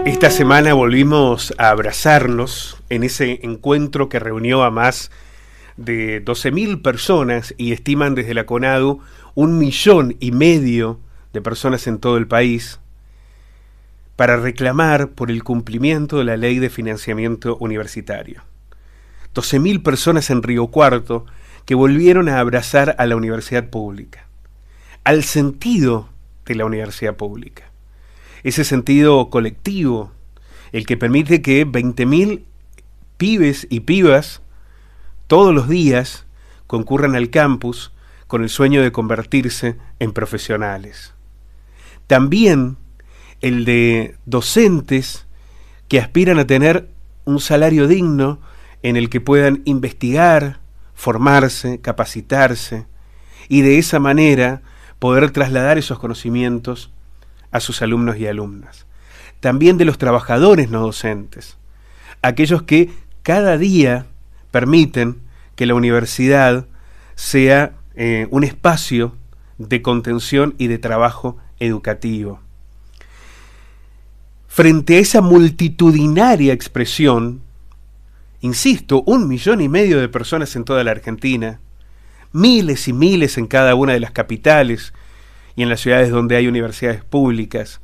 Esta semana volvimos a abrazarnos en ese encuentro que reunió a más de 12.000 personas y estiman desde la CONADU 1,5 millones de personas en todo el país para reclamar por el cumplimiento de la ley de financiamiento universitario. 12.000 personas en Río Cuarto que volvieron a abrazar a la universidad pública, al sentido de la universidad pública. Ese sentido colectivo, el que permite que 20.000 pibes y pibas todos los días concurran al campus con el sueño de convertirse en profesionales. También el de docentes que aspiran a tener un salario digno en el que puedan investigar, formarse, capacitarse y de esa manera poder trasladar esos conocimientos a sus alumnos y alumnas. También de los trabajadores no docentes, aquellos que cada día permiten que la universidad sea un espacio de contención y de trabajo educativo. Frente a esa multitudinaria expresión, insisto, 1,5 millones de personas en toda la Argentina, miles y miles en cada una de las capitales y en las ciudades donde hay universidades públicas,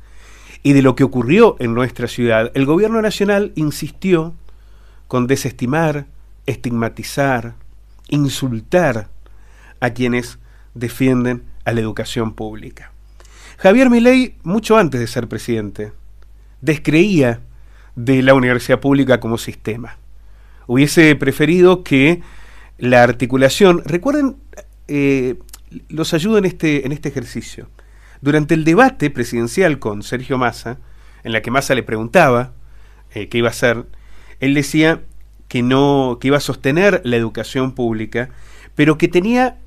y de lo que ocurrió en nuestra ciudad, el gobierno nacional insistió con desestimar, estigmatizar, insultar a quienes defienden a la educación pública. Javier Milei, mucho antes de ser presidente, descreía de la universidad pública como sistema. Hubiese preferido que la articulación, recuerden, los ayudo en este ejercicio. Durante el debate presidencial con Sergio Massa, en la que Massa le preguntaba qué iba a hacer, él decía que iba a sostener la educación pública, pero que tenía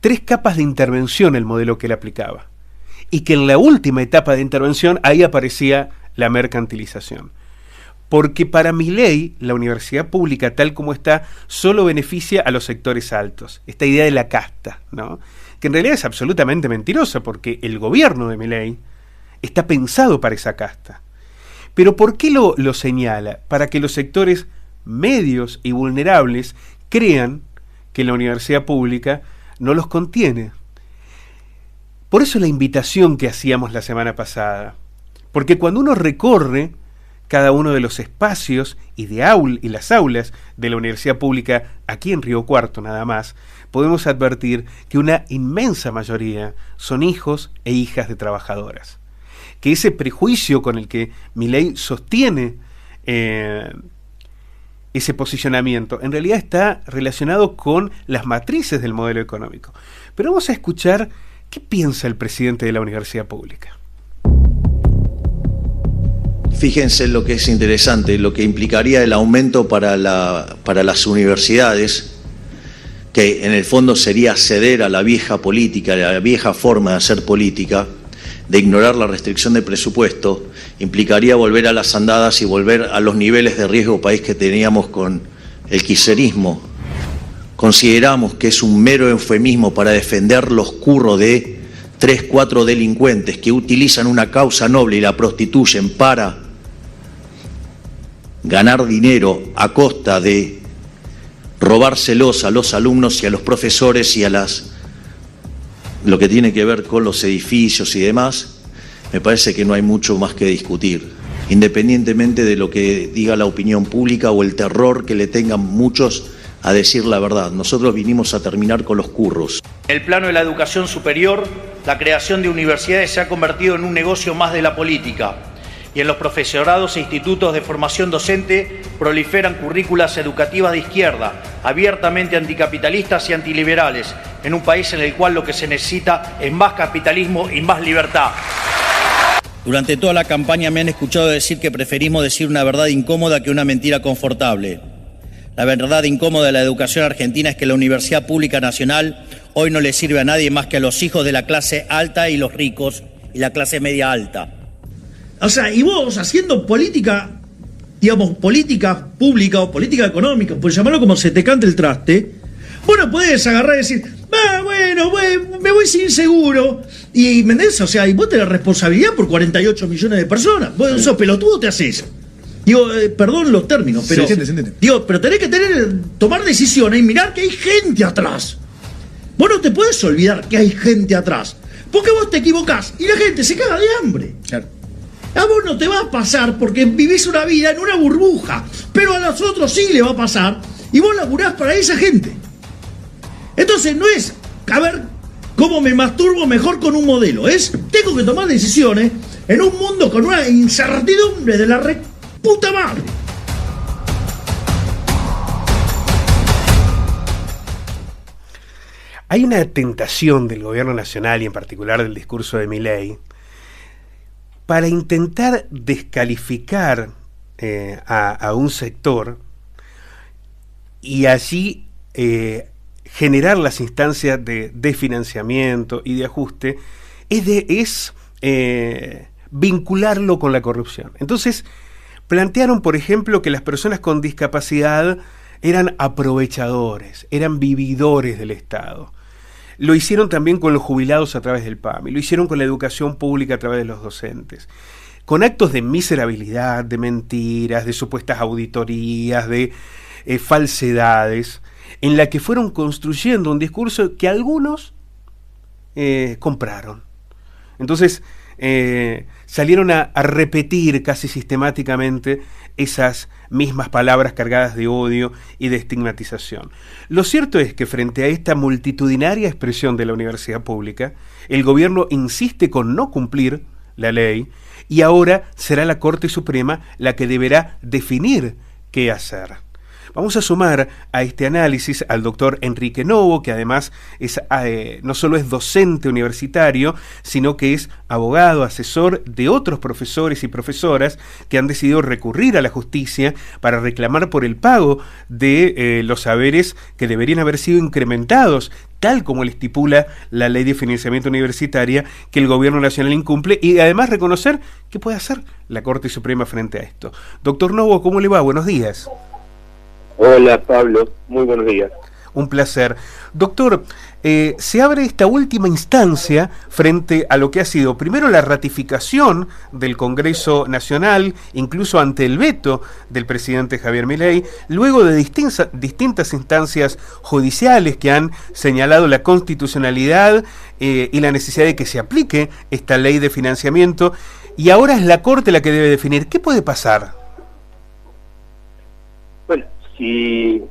3 capas de intervención el modelo que él aplicaba, y que en la última etapa de intervención ahí aparecía la mercantilización. Porque para Milei, la universidad pública tal como está, solo beneficia a los sectores altos. Esta idea de la casta, ¿no? Que en realidad es absolutamente mentirosa, porque el gobierno de Milei está pensado para esa casta. Pero ¿por qué lo señala? Para que los sectores medios y vulnerables crean que la universidad pública no los contiene. Por eso la invitación que hacíamos la semana pasada. Porque cuando uno recorre cada uno de los espacios y las aulas de la universidad pública aquí en Río Cuarto nada más, podemos advertir que una inmensa mayoría son hijos e hijas de trabajadoras. Que ese prejuicio con el que Milei sostiene ese posicionamiento en realidad está relacionado con las matrices del modelo económico. Pero vamos a escuchar qué piensa el presidente de la universidad pública. Fíjense lo que es interesante, lo que implicaría el aumento para las universidades, que en el fondo sería ceder a la vieja política, a la vieja forma de hacer política, de ignorar la restricción de presupuesto, implicaría volver a las andadas y volver a los niveles de riesgo país que teníamos con el kirchnerismo. Consideramos que es un mero eufemismo para defender los curros de 3, 4 delincuentes que utilizan una causa noble y la prostituyen para ganar dinero a costa de robárselos a los alumnos y a los profesores y a lo que tiene que ver con los edificios y demás. Me parece que no hay mucho más que discutir, independientemente de lo que diga la opinión pública o el terror que le tengan muchos a decir la verdad. Nosotros vinimos a terminar con los curros. En el plano de la educación superior, la creación de universidades se ha convertido en un negocio más de la política, y en los profesorados e institutos de formación docente proliferan currículas educativas de izquierda, abiertamente anticapitalistas y antiliberales, en un país en el cual lo que se necesita es más capitalismo y más libertad. Durante toda la campaña me han escuchado decir que preferimos decir una verdad incómoda que una mentira confortable. La verdad incómoda de la educación argentina es que la Universidad Pública Nacional hoy no le sirve a nadie más que a los hijos de la clase alta y los ricos y la clase media alta. O sea, y vos haciendo política, digamos, política pública o política económica, por llamarlo como se te cante el traste, vos no podés agarrar y decir, bueno, me voy sin seguro Y Mendoza, o sea, y vos tenés responsabilidad por 48 millones de personas. Vos sos pelotudo, te haces. Digo, perdón los términos, pero. Se entiende. Digo, pero tenés que tomar decisiones y mirar que hay gente atrás. Vos no te puedes olvidar que hay gente atrás. Porque vos te equivocás y la gente se caga de hambre. Claro. A vos no te va a pasar porque vivís una vida en una burbuja. Pero a los otros sí le va a pasar. Y vos laburás para esa gente. Entonces no es, a ver, cómo me masturbo mejor con un modelo. Es, tengo que tomar decisiones en un mundo con una incertidumbre de la puta madre. Hay una tentación del gobierno nacional y en particular del discurso de Milei para intentar descalificar a un sector y allí generar las instancias de financiamiento y de ajuste, es vincularlo con la corrupción. Entonces, plantearon, por ejemplo, que las personas con discapacidad eran aprovechadores, eran vividores del Estado. Lo hicieron también con los jubilados a través del PAMI, lo hicieron con la educación pública a través de los docentes, con actos de miserabilidad, de mentiras, de supuestas auditorías, de falsedades, en la que fueron construyendo un discurso que algunos compraron. Entonces salieron a repetir casi sistemáticamente esas mismas palabras cargadas de odio y de estigmatización. Lo cierto es que frente a esta multitudinaria expresión de la universidad pública, el gobierno insiste con no cumplir la ley y ahora será la Corte Suprema la que deberá definir qué hacer. Vamos a sumar a este análisis al doctor Enrique Novo, que además es, no solo es docente universitario, sino que es abogado, asesor de otros profesores y profesoras que han decidido recurrir a la justicia para reclamar por el pago de los saberes que deberían haber sido incrementados, tal como le estipula la Ley de Financiamiento Universitaria, que el Gobierno Nacional incumple, y además reconocer qué puede hacer la Corte Suprema frente a esto. Doctor Novo, ¿cómo le va? Buenos días. Hola Pablo, muy buenos días. Un placer. Doctor, se abre esta última instancia frente a lo que ha sido primero la ratificación del Congreso Nacional, incluso ante el veto del presidente Javier Milei, luego de distintas instancias judiciales que han señalado la constitucionalidad y la necesidad de que se aplique esta ley de financiamiento, y ahora es la Corte la que debe definir. ¿Qué puede pasar? Bueno, si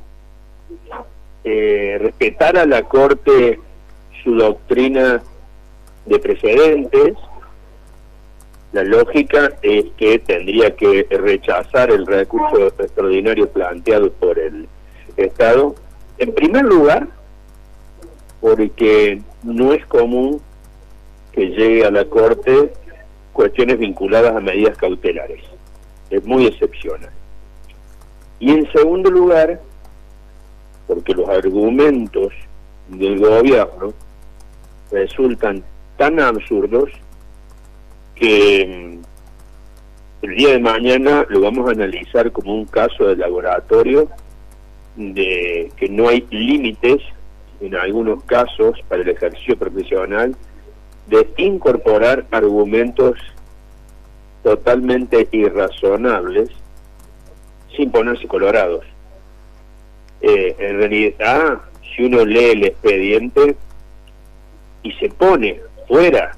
respetara la Corte su doctrina de precedentes, la lógica es que tendría que rechazar el recurso extraordinario planteado por el Estado, en primer lugar, porque no es común que llegue a la Corte cuestiones vinculadas a medidas cautelares, es muy excepcional. Y en segundo lugar, porque los argumentos del gobierno resultan tan absurdos que el día de mañana lo vamos a analizar como un caso de laboratorio de que no hay límites, en algunos casos, para el ejercicio profesional, de incorporar argumentos totalmente irrazonables sin ponerse colorados. En realidad, si uno lee el expediente y se pone fuera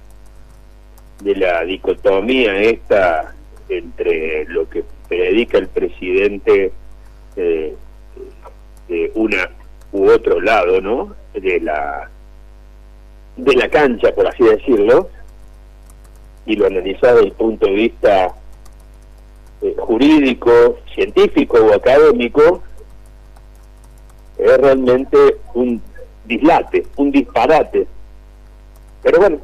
de la dicotomía esta entre lo que predica el presidente de una u otro lado, ¿no?, de la cancha, por así decirlo, y lo analiza desde el punto de vista jurídico, científico o académico, es realmente un dislate, un disparate. Pero bueno,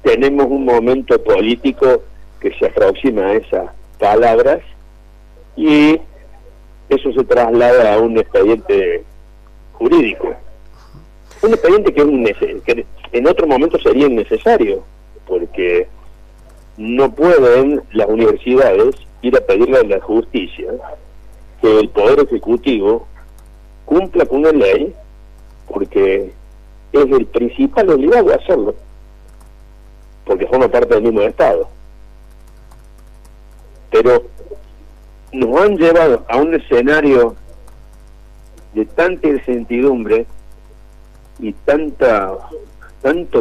tenemos un momento político que se aproxima a esas palabras y eso se traslada a un expediente jurídico. Un expediente que en otro momento sería innecesario, porque no pueden las universidades ir a pedirle a la justicia que el Poder Ejecutivo cumpla con una ley, porque es el principal obligado a hacerlo. porque forma parte del mismo Estado. Pero nos han llevado a un escenario de tanta incertidumbre y tanto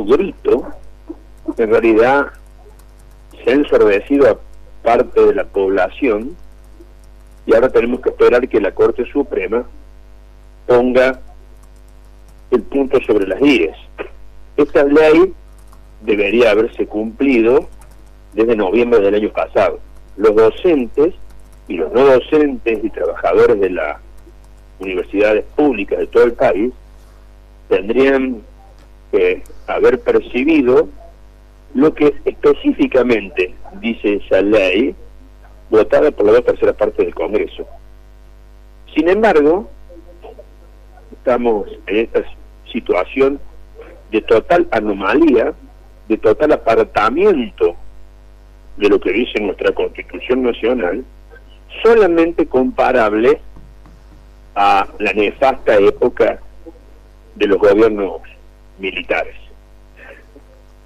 grito, que en realidad se ha ensordecido a parte de la población, y ahora tenemos que esperar que la Corte Suprema ponga el punto sobre las IES. Esta ley debería haberse cumplido desde noviembre del año pasado. Los docentes y los no docentes y trabajadores de las universidades públicas de todo el país tendrían que haber percibido lo que específicamente dice esa ley, votada por las 2/3 partes del Congreso. Sin embargo, estamos en esta situación de total anomalía, de total apartamiento de lo que dice nuestra Constitución Nacional, solamente comparable a la nefasta época de los gobiernos militares.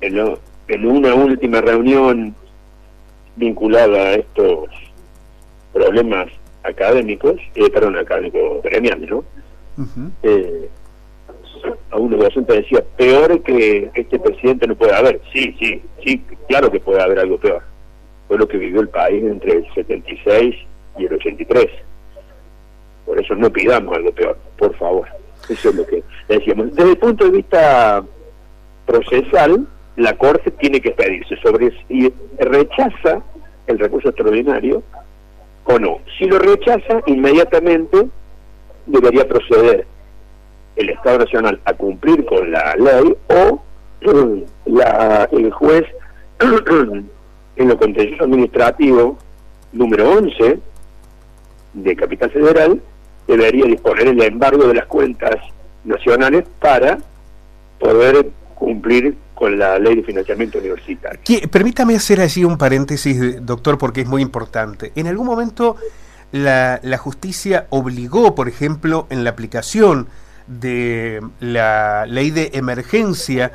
En una última reunión vinculada a estos problemas académicos, gremiales, ¿no? A uno docente decía, peor que este presidente no puede haber. Sí, claro que puede haber algo peor. Fue lo que vivió el país entre el 76 y el 83. Por eso no pidamos algo peor, por favor. Eso es lo que decíamos. Desde el punto de vista procesal, la Corte tiene que expedirse sobre si rechaza el recurso extraordinario o no. Si lo rechaza, inmediatamente debería proceder el Estado Nacional a cumplir con la ley, o el juez en lo contencioso administrativo número 11 de Capital Federal debería disponer el embargo de las cuentas nacionales para poder cumplir con la ley de financiamiento universitario. Permítame hacer allí un paréntesis, doctor, porque es muy importante. En algún momento la justicia obligó, por ejemplo, en la aplicación de la ley de emergencia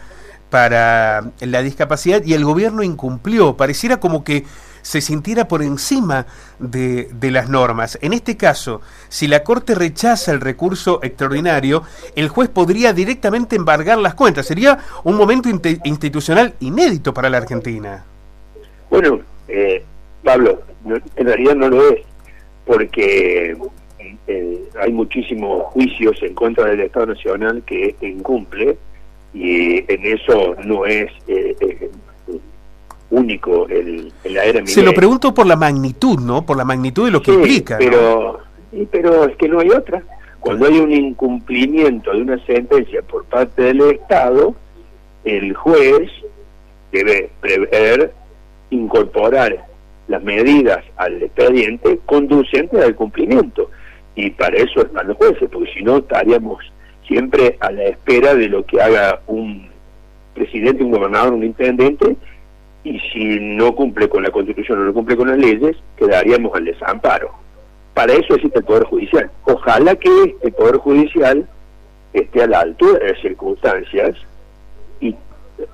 para la discapacidad, y el gobierno incumplió. Pareciera como que se sintiera por encima de las normas. En este caso, si la Corte rechaza el recurso extraordinario, el juez podría directamente embargar las cuentas. Sería un momento institucional inédito para la Argentina. Bueno, Pablo, en realidad no lo es, porque hay muchísimos juicios en contra del Estado Nacional que incumple, y en eso no es único en la era Milei. Se lo pregunto por la magnitud, ¿no? Por la magnitud de lo que implica. Pero es que no hay otra. Cuando hay un incumplimiento de una sentencia por parte del Estado, el juez debe prever incorporar las medidas al expediente conducentes al cumplimiento. Y para eso están los jueces, porque si no estaríamos siempre a la espera de lo que haga un presidente, un gobernador, un intendente, y si no cumple con la Constitución o no cumple con las leyes, quedaríamos al desamparo. Para eso existe el Poder Judicial. Ojalá que el Poder Judicial esté a la altura de las circunstancias y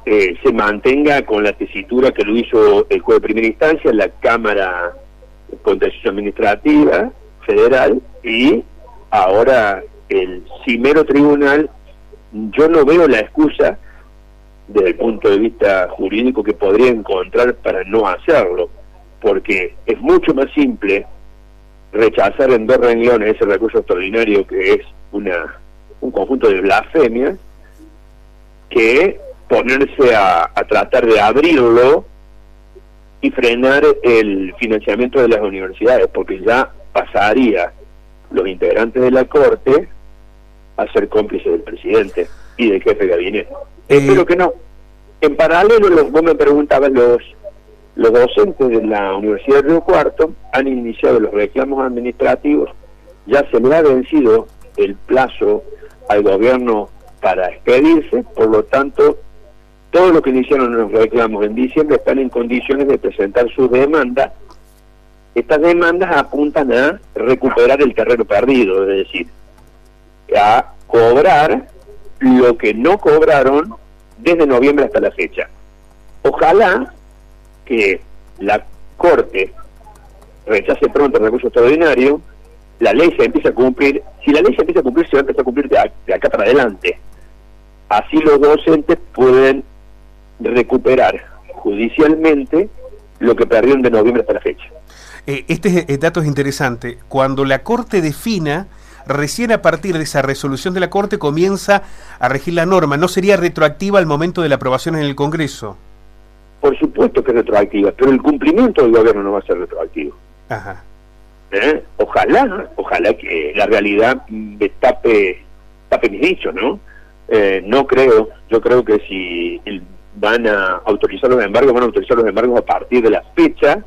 se mantenga con la tesitura que lo hizo el juez de primera instancia, la Cámara Contencioso Administrativa Federal, y ahora el cimero tribunal. Yo no veo la excusa desde el punto de vista jurídico que podría encontrar para no hacerlo, porque es mucho más simple rechazar en 2 renglones ese recurso extraordinario, que es un conjunto de blasfemias, que ponerse a tratar de abrirlo y frenar el financiamiento de las universidades, porque ya pasaría los integrantes de la Corte a ser cómplices del presidente y del jefe de gabinete. Espero que no. En paralelo, vos me preguntabas, los docentes de la Universidad de Río Cuarto han iniciado los reclamos administrativos. Ya se le ha vencido el plazo al gobierno para expedirse, por lo tanto, todos los que iniciaron los reclamos en diciembre están en condiciones de presentar sus demandas. Estas demandas apuntan a recuperar el terreno perdido, es decir, a cobrar lo que no cobraron desde noviembre hasta la fecha. Ojalá que la Corte rechace pronto el recurso extraordinario, la ley se empieza a cumplir. Si la ley se empieza a cumplir, se va a empezar a cumplir de acá para adelante. Así los docentes pueden recuperar judicialmente lo que perdieron de noviembre hasta la fecha. Este dato es interesante. Cuando la Corte defina, recién a partir de esa resolución de la Corte comienza a regir la norma. ¿No sería retroactiva al momento de la aprobación en el Congreso? Por supuesto que es retroactiva, pero el cumplimiento del gobierno no va a ser retroactivo. Ajá. Ojalá que la realidad tape mis dichos, ¿no? No creo, yo creo que si van a autorizar los embargos, van a autorizar los embargos a partir de la fecha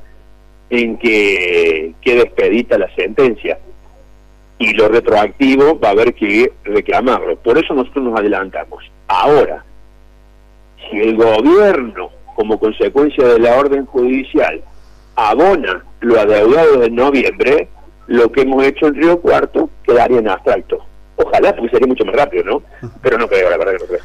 en que quede expedita la sentencia. Y lo retroactivo va a haber que reclamarlo. Por eso nosotros nos adelantamos. Ahora, si el gobierno, como consecuencia de la orden judicial, abona lo adeudado de noviembre, lo que hemos hecho en Río Cuarto quedaría en abstracto. Ojalá, porque sería mucho más rápido, ¿no? Pero no creo, la verdad que no creo.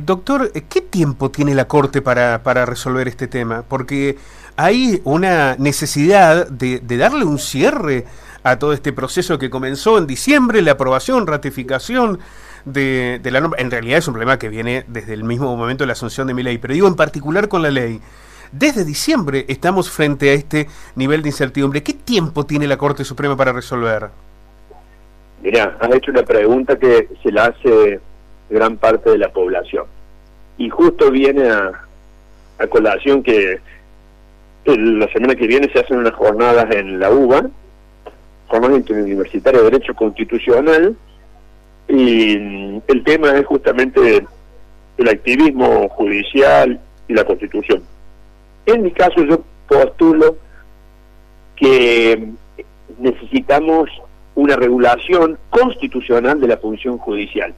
Doctor, ¿qué tiempo tiene la Corte para resolver este tema? Porque hay una necesidad de darle un cierre a todo este proceso que comenzó en diciembre, la aprobación, ratificación de la norma. En realidad es un problema que viene desde el mismo momento de la asunción de Milei, pero digo en particular con la ley. Desde diciembre estamos frente a este nivel de incertidumbre. ¿Qué tiempo tiene la Corte Suprema para resolver? Mirá, has hecho una pregunta que se la hace gran parte de la población. Y justo viene a colación que la semana que viene se hacen unas jornadas en la UBA, Jornada Interuniversitaria de Derecho Constitucional, y el tema es justamente el activismo judicial y la Constitución. En mi caso yo postulo que necesitamos una regulación constitucional de la función judicial,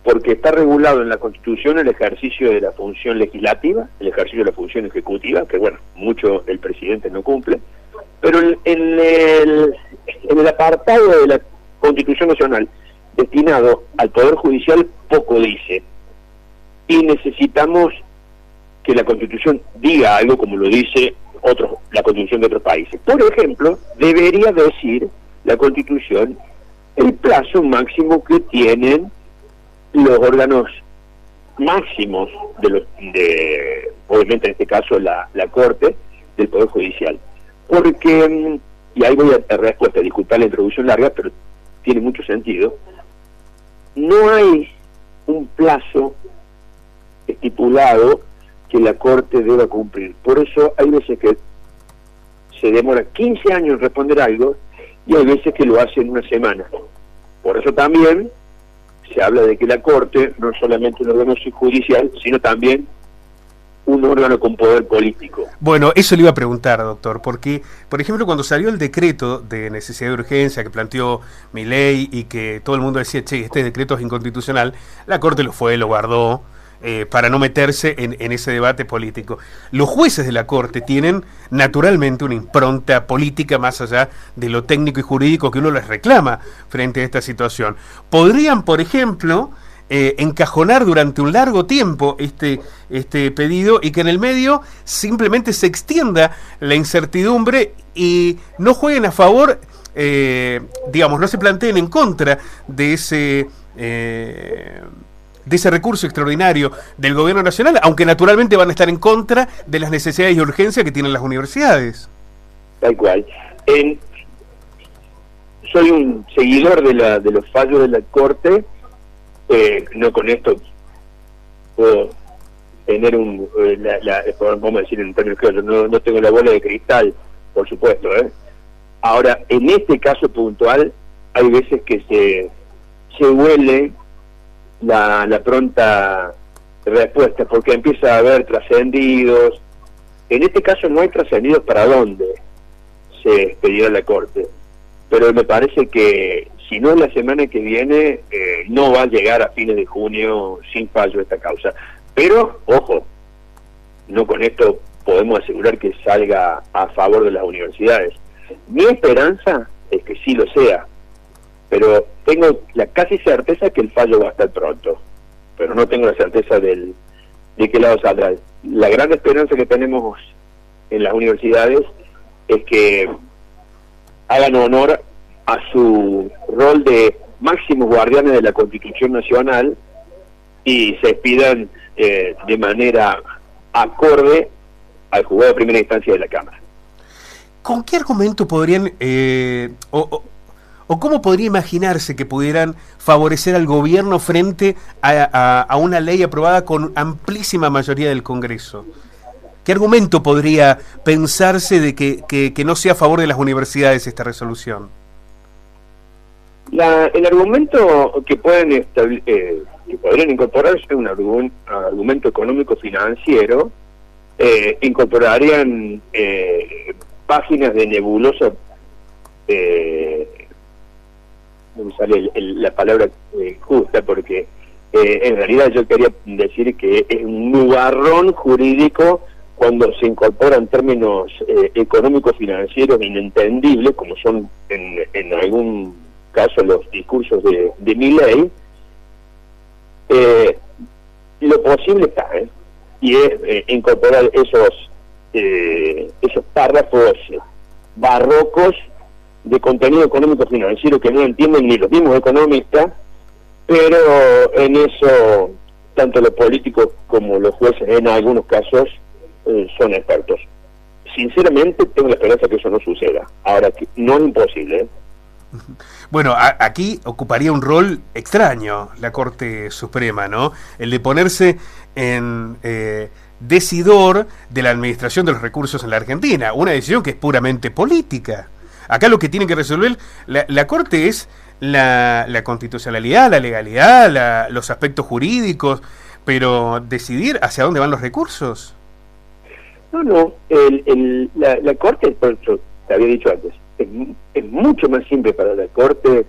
porque está regulado en la Constitución el ejercicio de la función legislativa, el ejercicio de la función ejecutiva, que bueno, mucho el presidente no cumple, pero en el apartado de la Constitución Nacional destinado al Poder Judicial poco dice, y necesitamos que la Constitución diga algo como lo dice la Constitución de otros países. Por ejemplo, debería decir la Constitución el plazo máximo que tienen los órganos máximos obviamente en este caso la Corte del Poder Judicial. Porque, y ahí voy a dar respuesta, disculpar la introducción larga, pero tiene mucho sentido, no hay un plazo estipulado que la Corte deba cumplir. Por eso hay veces que se demora 15 años en responder algo y hay veces que lo hace en una semana. Por eso también se habla de que la Corte no es solamente un órgano judicial, sino también un órgano con poder político. Bueno, eso le iba a preguntar, doctor, porque, por ejemplo, cuando salió el decreto de necesidad de urgencia que planteó Milei y que todo el mundo decía, che, este decreto es inconstitucional, la Corte lo guardó, para no meterse en ese debate político. Los jueces de la Corte tienen naturalmente una impronta política más allá de lo técnico y jurídico que uno les reclama frente a esta situación. Podrían, por ejemplo, encajonar durante un largo tiempo este pedido y que en el medio simplemente se extienda la incertidumbre y no jueguen a favor, digamos, no se planteen en contra de ese recurso extraordinario del gobierno nacional, aunque naturalmente van a estar en contra de las necesidades y urgencias que tienen las universidades. Tal cual. Soy un seguidor de los fallos de la Corte, no con esto puedo tener vamos a decir en términos claros, no tengo la bola de cristal, por supuesto, Ahora, en este caso puntual, hay veces que se huele la pronta respuesta, porque empieza a haber trascendidos. En este caso no hay trascendidos para dónde se expedirá la Corte, pero me parece que si no es la semana que viene, no va a llegar a fines de junio sin fallo esta causa. Pero, ojo, no con esto podemos asegurar que salga a favor de las universidades. Mi esperanza es que sí lo sea, pero tengo la casi certeza que el fallo va a estar pronto, pero no tengo la certeza del de qué lado saldrá. La gran esperanza que tenemos en las universidades es que hagan honor a su rol de máximos guardianes de la Constitución Nacional y se expidan de manera acorde al juzgado de primera instancia de la Cámara. ¿Con qué argumento podrían, o cómo podría imaginarse que pudieran favorecer al gobierno frente a una ley aprobada con amplísima mayoría del Congreso? ¿Qué argumento podría pensarse de que no sea a favor de las universidades esta resolución? El argumento que que podrían incorporarse es un argumento económico-financiero. Incorporarían páginas de nebulosa, no me sale la palabra justa, porque en realidad yo quería decir que es un nubarrón jurídico cuando se incorporan términos económico-financieros inentendibles, como son en algún caso los discursos de Milei. Lo posible está, y es incorporar esos párrafos barrocos de contenido económico financiero que no entienden ni los mismos economistas, pero en eso tanto los políticos como los jueces en algunos casos son expertos. Sinceramente tengo la esperanza que eso no suceda. Ahora, que no es imposible, Bueno, aquí ocuparía un rol extraño la Corte Suprema, ¿no? El de ponerse en decidor de la administración de los recursos en la Argentina, una decisión que es puramente política. Acá lo que tiene que resolver la Corte es la constitucionalidad, la legalidad, los aspectos jurídicos, pero decidir hacia dónde van los recursos. No, la Corte, por eso te había dicho antes, es mucho más simple para la Corte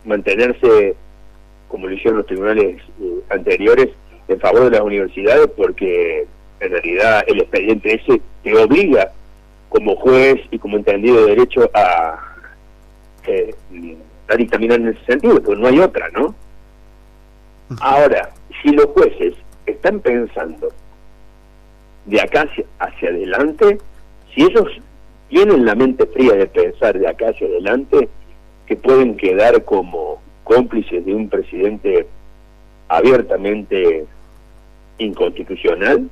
mantenerse, como lo hicieron los tribunales anteriores, en favor de las universidades, porque en realidad el expediente ese te obliga como juez y como entendido de derecho a dictaminar en ese sentido, porque no hay otra, ¿no? Ahora, si los jueces están pensando de acá hacia adelante, si ellos tienen la mente fría de pensar de acá hacia adelante, que pueden quedar como cómplices de un presidente abiertamente inconstitucional,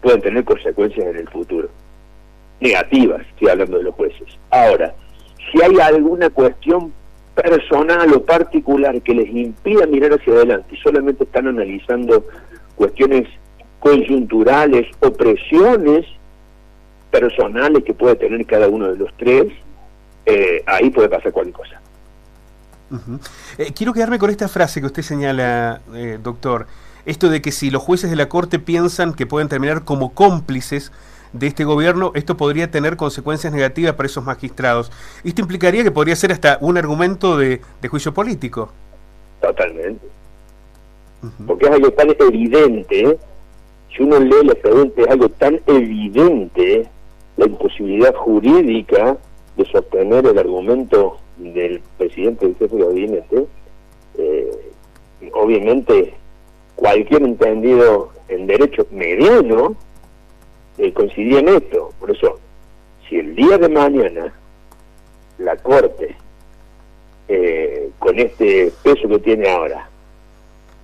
pueden tener consecuencias en el futuro, negativas, estoy hablando de los jueces. Ahora, si hay alguna cuestión personal o particular que les impida mirar hacia adelante y solamente están analizando cuestiones coyunturales o presiones personales que puede tener cada uno de los tres, ahí puede pasar cualquier cosa. Quiero quedarme con esta frase que usted señala, doctor, esto de que si los jueces de la Corte piensan que pueden terminar como cómplices de este gobierno, esto podría tener consecuencias negativas para esos magistrados. Esto implicaría que podría ser hasta un argumento de juicio político. Totalmente. Porque es algo tan evidente, si uno lee el expediente, es algo tan evidente, la imposibilidad jurídica de sostener el argumento del presidente del jefe de gabinete. Obviamente cualquier entendido en derecho mediano coincidía en esto. Por eso, si el día de mañana la Corte, con este peso que tiene ahora,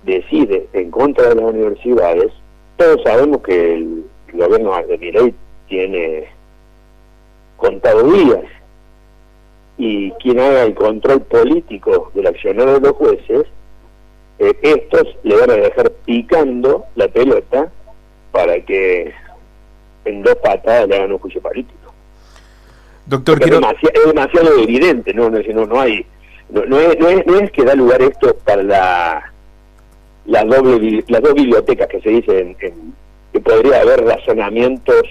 decide en contra de las universidades, todos sabemos que el gobierno de Milei tiene contados días, y quien haga el control político del accionar de los jueces, estos le van a dejar picando la pelota para que en 2 patadas le hagan un juicio político. Doctor, es demasiado evidente, no es que da lugar esto para las dos bibliotecas que se dicen, que podría haber razonamientos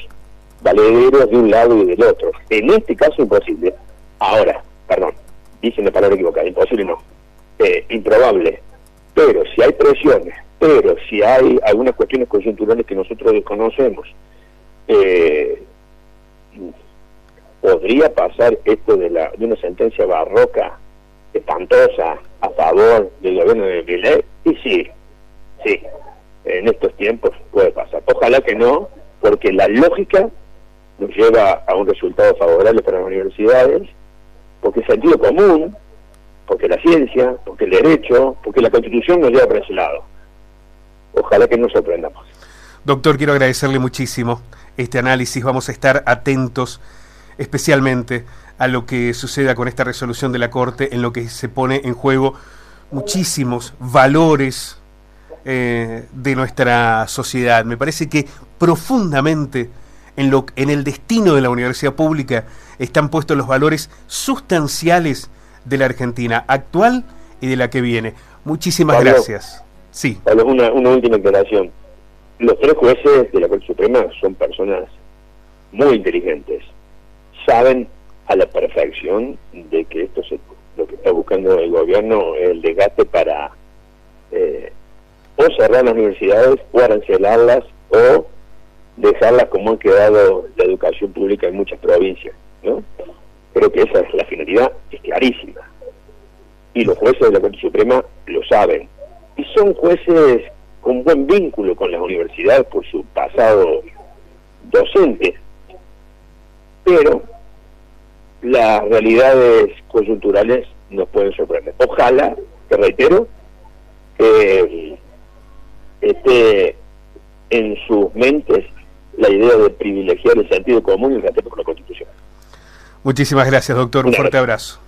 valederos de un lado y del otro. En este caso imposible. Ahora, perdón, dicen la palabra equivocada, imposible no, improbable. Pero si hay presiones, pero si hay algunas cuestiones coyunturales que nosotros desconocemos, podría pasar esto de una sentencia barroca, espantosa, a favor del gobierno de Milei, y sí, Sí, en estos tiempos puede pasar. Ojalá que no, porque la lógica nos lleva a un resultado favorable para las universidades, porque el sentido común, porque la ciencia, porque el derecho, porque la Constitución nos lleva para ese lado. Ojalá que nos sorprendamos. Doctor, quiero agradecerle muchísimo este análisis. Vamos a estar atentos especialmente a lo que suceda con esta resolución de la Corte, en lo que se pone en juego muchísimos valores de nuestra sociedad. Me parece que profundamente en el destino de la universidad pública están puestos los valores sustanciales de la Argentina actual y de la que viene. Muchísimas Pablo, gracias. Sí. Pablo, una última aclaración. Los 3 jueces de la Corte Suprema son personas muy inteligentes. Saben a la perfección de que lo que está buscando el gobierno es el desgaste para o cerrar las universidades, o arancelarlas, o dejarlas como ha quedado la educación pública en muchas provincias, ¿no? Creo que esa es la finalidad, es clarísima. Y los jueces de la Corte Suprema lo saben. Y son jueces con buen vínculo con las universidades por su pasado docente. Pero las realidades coyunturales nos pueden sorprender. Ojalá, te reitero, que esté en sus mentes la idea de privilegiar el sentido común y el respeto por la Constitución. Muchísimas gracias, doctor. Un fuerte abrazo.